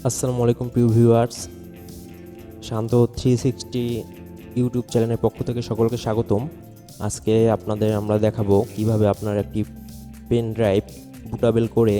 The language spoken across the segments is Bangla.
আসসালামু আলাইকুম প্রিয় ভিউয়ার্স, শান্ত 360 ইউটিউব চ্যানেলের পক্ষ থেকে সকলকে স্বাগতম। আজকে আপনাদের আমরা দেখাবো কিভাবে আপনার একটি পেন ড্রাইভ বুটেবল করে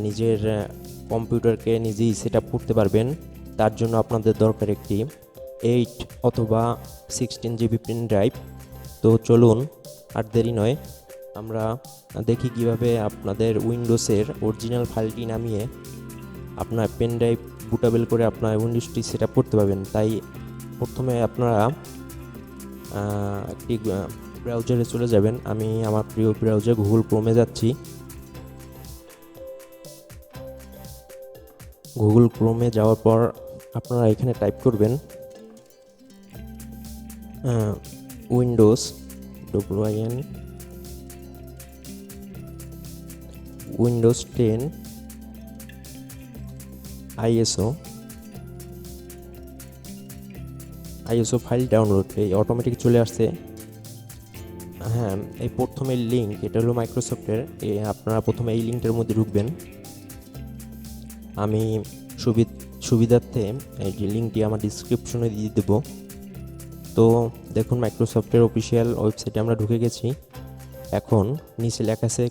নিজের কম্পিউটারকে নিজেই সেট আপ করতে পারবেন। তার জন্য আপনাদের দরকার একটি 8 অথবা 16 জিবি পেন ড্রাইভ। তো চলুন আর দেরি নয়, আমরা দেখি কিভাবে আপনাদের উইন্ডোজের অরিজিনাল ফাইলটি নামিয়ে আপনার পেন ড্রাইভ বুটেবল করে আপনার উইন্ডোজটি সেট আপ করতে পারবেন। তাই প্রথমে আপনারা একটি ব্রাউজারে চলে যাবেন। আমি আমার প্রিয় ব্রাউজার গুগল ক্রোমে যাচ্ছি। গুগল ক্রোমে যাওয়ার পর আপনারা এখানে টাইপ করবেন Windows WIN Windows 10 ISO file download, এই অটোমেটিক চলে আসছে। হ্যাঁ, এই প্রথমে লিঙ্ক, এটা হলো মাইক্রোসফটের। আপনারা প্রথমে এই লিঙ্কটার মধ্যে ঢুকবেন। আমি সুবিধার্থে এই লিঙ্কটি আমার ডিসক্রিপশনে দিয়ে দেবো। তো দেখুন, মাইক্রোসফটের অফিসিয়াল ওয়েবসাইটে আমরা ঢুকে গেছি। এখন নিচে লেখা আছে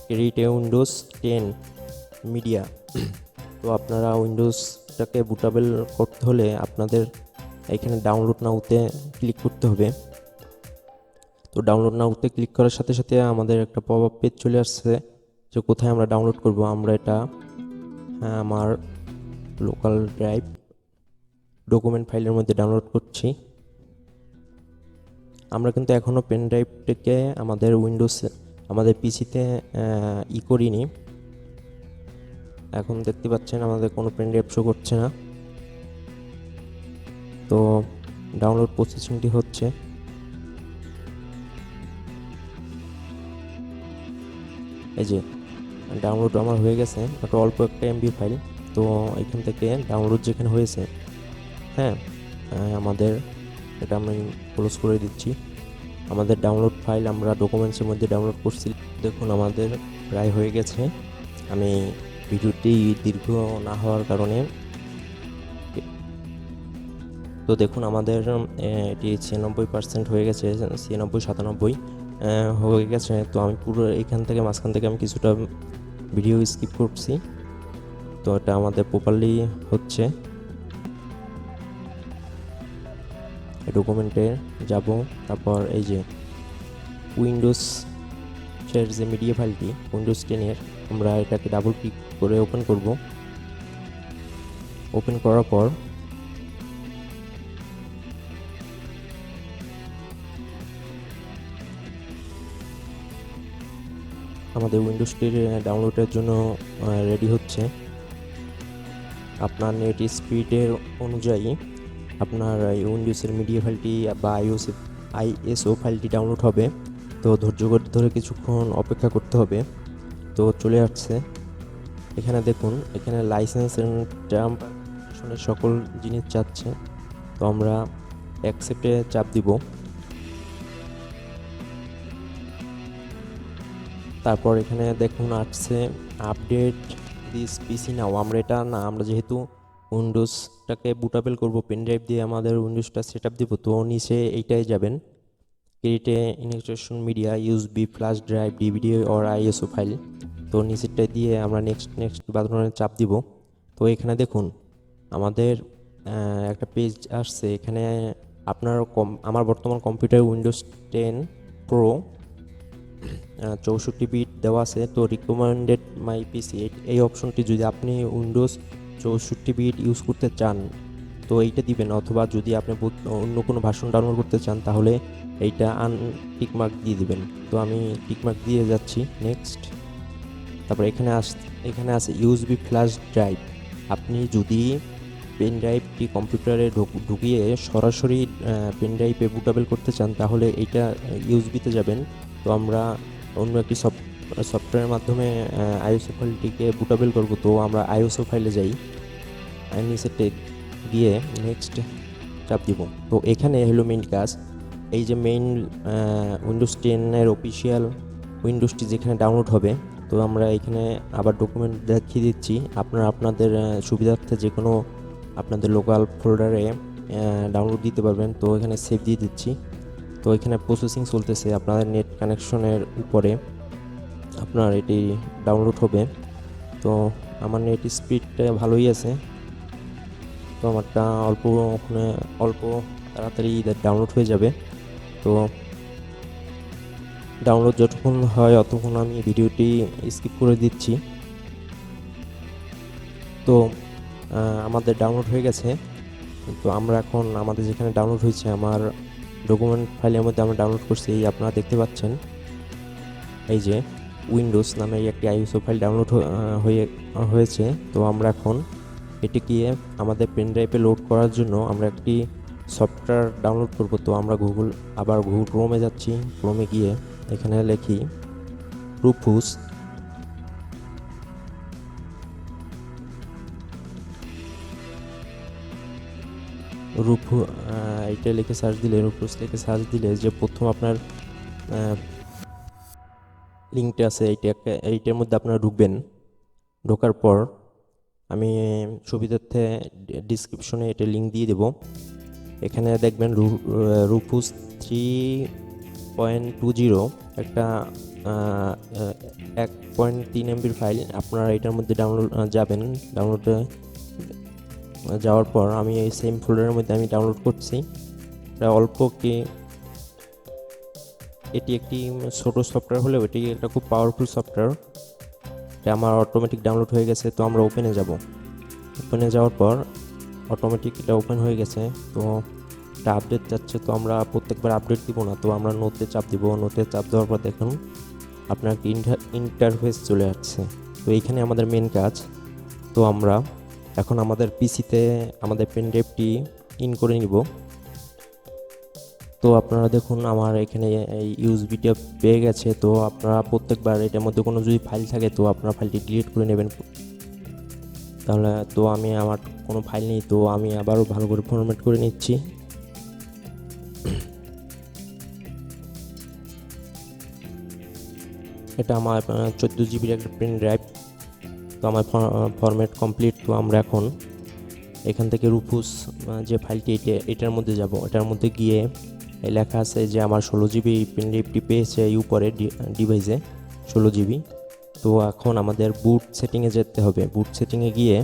ক্রিয়েট উইন্ডোজ 10 মিডিয়া। তো আপনারা উইন্ডোজটাকে বুটেবল করতে হলে আপনাদের এখানে ডাউনলোড নাওতে ক্লিক করতে হবে। তো ডাউনলোড নাওতে ক্লিক করার সাথে সাথে আমাদের একটা পপ আপ পেজ চলে আসছে যে কোথায় আমরা ডাউনলোড করব। আমরা এটা আমার লোকাল ড্রাইভ ডকুমেন্ট ফাইলের মধ্যে ডাউনলোড করছি। আমরা কিন্তু এখনও পেন ড্রাইভটাকে আমাদের পিসিতে করিনি। এখন দেখতে পাচ্ছেন আমাদের কোনো পেন ড্রাইভ শো করছে না। তো ডাউনলোড প্রসেসিংটি হচ্ছে। এই যে ডাউনলোড আমার হয়ে গেছে, ওটা অল্প একটা MB ফাইল। তো এখান থেকে ডাউনলোড যেখানে হয়েছে, হ্যাঁ, আমাদের এটা আমি ক্লোজ করে দিচ্ছি। আমাদের ডাউনলোড ফাইল আমরা ডকুমেন্টসের মধ্যে ডাউনলোড করছি। দেখুন আমাদের প্রায় হয়ে গেছে। আমি ভিডিওটি দীর্ঘ না হওয়ার কারণে, তো দেখুন আমাদের এটি 96% হয়ে গেছে, 96-97 হয়ে গেছে। তো আমি পুরো মাঝখান থেকে আমি কিছুটা ভিডিও স্কিপ করছি। তো এটা আমাদের প্রপারলি হচ্ছে। ডকুমেন্টে যাব, তারপর এই যে উইন্ডোজের যে মিডিয়া ফাইলটি উইন্ডোজ 10-এর, আমরা এটাকে ডাবল ক্লিক করে ওপেন করব। ওপেন করার পর আমাদের উইন্ডোজটির ডাউনলোডের জন্য রেডি হচ্ছে। আপনার নেট স্পিডের অনুযায়ী আপনার এই উইন্ডোজের মিডিয়া ফাইলটি বা ISO ফাইলটি ডাউনলোড হবে। তো ধৈর্য ধরে কিছুক্ষণ অপেক্ষা করতে হবে। তো চলে আসছে। এখানে দেখুন, এখানে লাইসেন্স এন্ড টার্ম সকল জিনিস চাচ্ছে। তো আমরা অ্যাকসেপ্টে চাপ দিব। তারপর এখানে দেখুন আসছে আপডেট দিস পিসি নাও। আমরা যেহেতু উইন্ডোজটাকে বুটেবল করব পেন ড্রাইভ দিয়ে, আমাদের উইন্ডোজটা সেট আপ দিব। তো নিচে এইটাই যাবেন, create installation media USB flash drive DVD or ISO file. তো নিচেরটাই দিয়ে আমরা নেক্সট বাটনে চাপ দিব। তো এখানে দেখুন আমাদের একটা পেজ আসছে। এখানে আমার বর্তমান কম্পিউটার উইন্ডোজ 10 প্রো 64 বিট দেওয়া আছে। তো রিকমেন্ডেড মাই পিসি, এই অপশনটি যদি আপনি উইন্ডোজ 64 বিট ইউজ করতে চান তো এইটা দিবেন, অথবা যদি আপনি অন্য কোনো ভার্সন ডাউনলোড করতে চান তাহলে এইটা টিকমার্ক দিয়ে দিবেন। তো আমি টিকমার্ক দিয়ে যাচ্ছি, নেক্সট। তারপর এখানে আছে USB ফ্ল্যাশ ড্রাইভ। আপনি যদি পেন ড্রাইভটি কম্পিউটারে ঢুকিয়ে সরাসরি পেন ড্রাইভে বুটেবল করতে চান তাহলে এইটা USB-তে যাবেন। তো আমরা অন্য একটি সফটওয়্যারের মাধ্যমে ISO ফাইলটিকে বুটেবল করব। তো আমরা ISO ফাইলে যাই, নিচেতে গিয়ে নেক্সট চাপ দিব। তো এখানে হলো মেইন কাজ। এই যে মেইন উইন্ডোজ 10-এর অফিসিয়াল উইন্ডোজটি যেখানে ডাউনলোড হবে, তো তো আমরা এখানে আবার ডকুমেন্ট দেখিয়ে দিচ্ছি, আপনারা আপনাদের সুবিধার্থে যে কোনো আপনাদের লোকাল ফোল্ডারে ডাউনলোড দিতে পারবেন। তো এখানে সেভ দিয়ে দিচ্ছি। তো এখানে প্রসেসিং চলতেছে, আপনাদের নেট কানেকশনের উপরে আপনার এটি ডাউনলোড হবে। তো আমার নেট স্পিডটা ভালোই আছে, তো আমারটা অল্প তাড়াতাড়ি ডাউনলোড হয়ে যাবে। তো ডাউনলোড যতক্ষণ হয় অতক্ষণ আমি ভিডিওটি স্কিপ করে দিচ্ছি। তো আমাদের ডাউনলোড হয়ে গেছে। তো আমরা এখন আমাদের যেখানে ডাউনলোড হয়েছে, আমার ডকুমেন্ট ফাইলের মধ্যে আমরা ডাউনলোড করছি, এই আপনারা দেখতে পাচ্ছেন এই যে উইন্ডোজ নামে একটি আইএসও ফাইল ডাউনলোড হয়েছে। তো আমরা এখন এটিকে আমাদের পেন ড্রাইভে লোড করার জন্য আমরা একটি সফটওয়্যার ডাউনলোড করব। তো আমরা গুগল ক্রোমে যাচ্ছি। ক্রোমে গিয়ে এখানে লিখি রুফুস, এটা লিখে সার্চ দিলে, রুফুস লিখে সার্চ দিলে যে প্রথম আপনার লিঙ্কটা আছে এইটার মধ্যে আপনারা ঢুকবেন। ঢোকার পর আমি সুবিধার্থে ডিসক্রিপশনে এটা লিঙ্ক দিয়ে দেব। এখানে দেখবেন রুফুস 3.20 একটা 1.3 MB ফাইল। আপনারা এটার মধ্যে ডাউনলোডে যাওয়ার পর আমি এই সেম ফোল্ডারের মধ্যে আমি ডাউনলোড করছি। এটি একটি ছোট সফটওয়্যার হলেও এটি একটা খুব পাওয়ারফুল সফটওয়্যার। এটা আমার অটোমেটিক ডাউনলোড হয়ে গেছে। তো আমরা ওপেনে যাওয়ার পর অটোমেটিক এটা ওপেন হয়ে গেছে। তো এটা আপডেট যাচ্ছে। তো আমরা প্রত্যেকবার আপডেট দিব না, তো আমরা নোটে চাপ দিব। নোটে চাপ দেওয়ার পর দেখুন আপনার একটি ইন্টারফেস চলে আসছে। তো এইখানে আমাদের মেন কাজ। তো আমরা এখন আমাদের পিসিতে আমাদের পেন ড্রাইভটি ইন করে নিব। তো আপনারা দেখুন আমার এখানে এই ইউএসবিটা পেয়ে গেছে। তো আপনারা প্রত্যেকবার এটার মধ্যে কোনো যদি ফাইল থাকে তো আপনারা ফাইলটি ডিলিট করে নেবেন। তাহলে তো আমি আমার কোনো ফাইল নেই, তো আমি আবারও ভালো করে ফরম্যাট করে নিচ্ছি। এটা আমার 14 GB একটা পেন ড্রাইভ। তো আমার ফরম্যাট কমপ্লিট। তো আমরা এখন এখান থেকে রুফুস যে ফাইলটি এটার মধ্যে যাব। এটার মধ্যে গিয়ে লেখা আছে যে আমার 16 GB পেন ড্রাইভটি পেয়েছে এই উপরে ডিভাইসে 16 GB। তো এখন আমাদের বুট সেটিংয়ে যেতে হবে। বুট সেটিংয়ে গিয়ে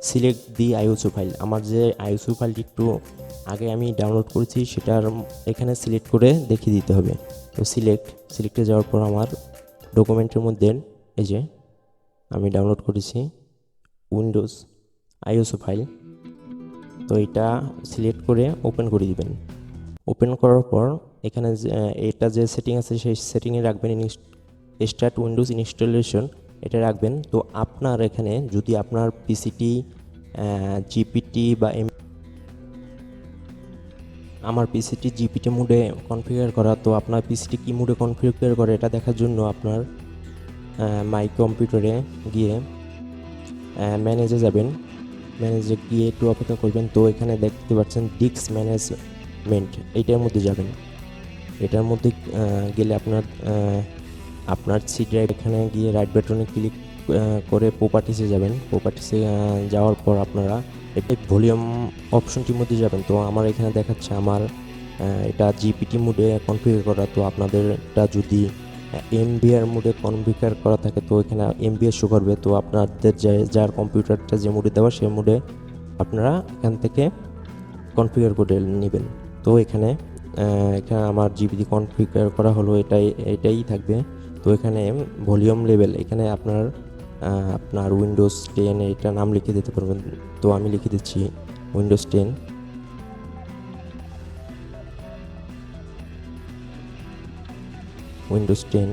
সিলেক্ট দি আইএসও ফাইল, আমার যে আইএসও ফাইলটি একটু আগে আমি ডাউনলোড করেছি সেটার এখানে সিলেক্ট করে দেখিয়ে দিতে হবে। তো সিলেক্টে যাওয়ার পর আমার ডকুমেন্টের মধ্যে এই যে আমি ডাউনলোড করেছি উইন্ডোজ আইএসও ফাইল। তো এটা সিলেক্ট করে ওপেন করে দিবেন। ওপেন করার পর এখানে এটা যে সেটিং আছে সেই সেটিংয়ে রাখবেন স্টার্ট উইন্ডোজ ইনস্টলেশন, এটা রাখবেন। তো আপনার এখানে যদি আপনার পিসিটি জিপিটি বা আমার পিসিটি জিপিটি মোডে কনফিগার করা। তো আপনার পিসিটি কি মোডে কনফিগার করে এটা দেখার জন্য আপনার মাই কম্পিউটারে গিয়ে ম্যানেজে যাবেন। ম্যানেজে গিয়ে একটু অপেক্ষা করবেন। তো এখানে দেখতে পাচ্ছেন ডিস্ক ম্যানেজমেন্ট, এইটার মধ্যে যাবেন। এটার মধ্যে গেলে আপনার সি ড্রাইভ এখানে গিয়ে রাইট বাটনে ক্লিক করে প্রপার্টিসে যাবেন। প্রপার্টিসে যাওয়ার পর আপনারা এটা ভলিউম অপশনটির মধ্যে যাবেন। তো আমার এখানে দেখাচ্ছে আমার এটা জিপিটি মোডে কনফিগার করা। তো আপনাদেরটা যদি এমভিআর মোডে কনফিগার করা থাকে তো এখানে এমভিআর শো করবে। তো আপনাদের যার কম্পিউটারটা যে মোডে দেওয়া সেই মোডে আপনারা এখান থেকে কনফিগার করে নেবেন। তো এখানে আমার জিপিটি কনফিগার করা হলো, এটাই থাকবে। তো এখানে ভলিউম লেভেল এখানে আপনার উইন্ডোজ 10 এটা নাম লিখে দিতে পারবেন। তো আমি লিখে দিচ্ছি উইন্ডোজ 10। উইন্ডোজ 10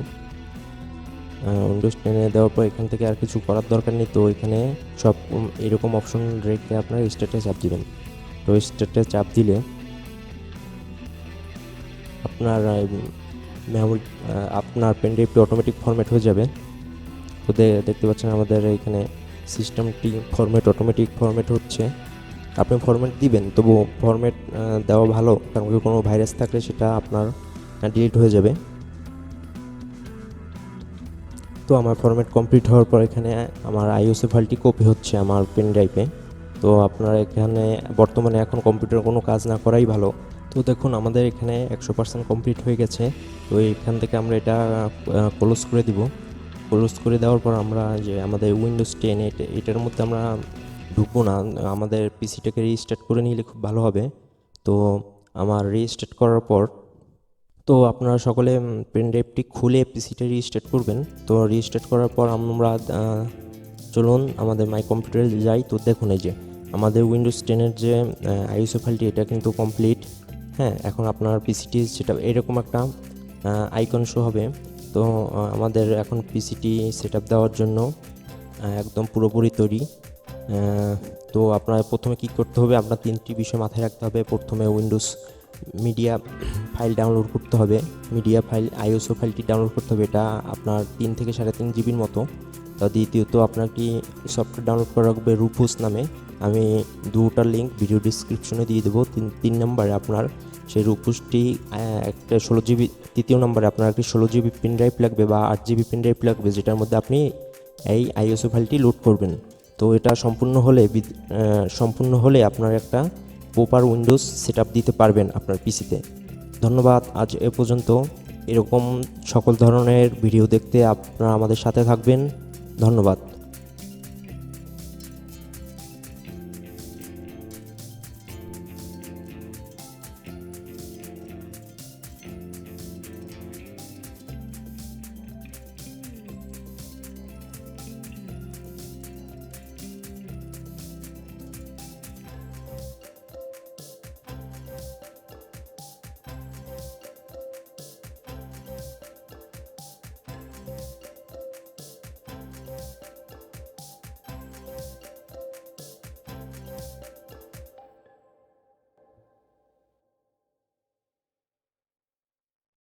দেওয়ার পর এখান থেকে আর কিছু করার দরকার নেই। তো এখানে সব এরকম অপশন রেখে আপনারা স্টার্টে চাপ দিবেন। তো স্টার্টে চাপ দিলে আপনার পেনড্রাইভটি অটোমেটিক ফরম্যাট হয়ে যাবে। তো দেখতে পাচ্ছেন আমাদের এখানে সিস্টেমটি অটোমেটিক ফরম্যাট হচ্ছে। আপনি ফরম্যাট দিবেন, তবু ফরম্যাট দেওয়া ভালো, কারণ কোনো ভাইরাস থাকলে সেটা আপনার ডিলিট হয়ে যাবে। তো আমার ফরম্যাট কমপ্লিট হওয়ার পর এখানে আমার আইওএসএ ফাইলটি কপি হচ্ছে আমার পেন ড্রাইভে। তো আপনারা এখানে বর্তমানে এখন কম্পিউটার কোনো কাজ না করাই ভালো। তো দেখুন আমাদের এখানে 100% কমপ্লিট হয়ে গেছে। তো এখান থেকে আমরা এটা ক্লোজ করে দিব। ক্লোজ করে দেওয়ার পর আমরা যে আমাদের উইন্ডোজ 10 এটার মধ্যে আমরা ঢুকবো না, আমাদের পিসিটাকে রিস্টার্ট করে নিলে খুব ভালো হবে। তো আমার রিস্টার্ট করার পর তো আপনারা সকলে পেন ড্রাইভটি খুলে পিসিটা রিস্টার্ট করবেন। তো রিস্টার্ট করার পর আমরা চলুন আমাদের মাই কম্পিউটারে যাই। তো দেখুন এই যে আমাদের উইন্ডোজ 10-এর যে আইএসও ফাইলটি এটা কিন্তু কমপ্লিট। হ্যাঁ, এখন আপনার পিসিটি সেটা এরকম একটা আইকন শো হবে। তো আমাদের এখন পিসিটি সেট আপ দেওয়ার জন্য একদম পুরোপুরি তৈরি। তো আপনার প্রথমে কী করতে হবে, আপনার 3টি বিষয় মাথায় রাখতে হবে। প্রথমে উইন্ডোজ মিডিয়া ফাইল ডাউনলোড করতে হবে, মিডিয়া ফাইল আইএসও ফাইলটি ডাউনলোড করতে হবে, এটা আপনার 3 থেকে 3.5 জিবির মতো। তো দ্বিতীয়ত আপনার কি সফটওয়্যার ডাউনলোড করা রাখবে রুফুস নামে, আমি দুটার লিঙ্ক ভিডিও ডিসক্রিপশনে দিয়ে দেবো। 3 নম্বরে আপনার সেই রুফুসটি একটা 16 জিবি, তৃতীয় নম্বরে আপনার একটি 16 জিবি পেন ড্রাইভ লাগবে বা 8 জিবি পেন ড্রাইভ লাগবে, যেটার মধ্যে আপনি এই আইএসও ফাইলটি লোড করবেন। তো এটা সম্পূর্ণ হলে আপনার একটা প্রপার উইন্ডোজ সেট আপ দিতে পারবেন আপনার পিসিতে। ধন্যবাদ, আজ এ পর্যন্ত। এরকম সকল ধরনের ভিডিও দেখতে আপনারা আমাদের সাথে থাকবেন। ধন্যবাদ।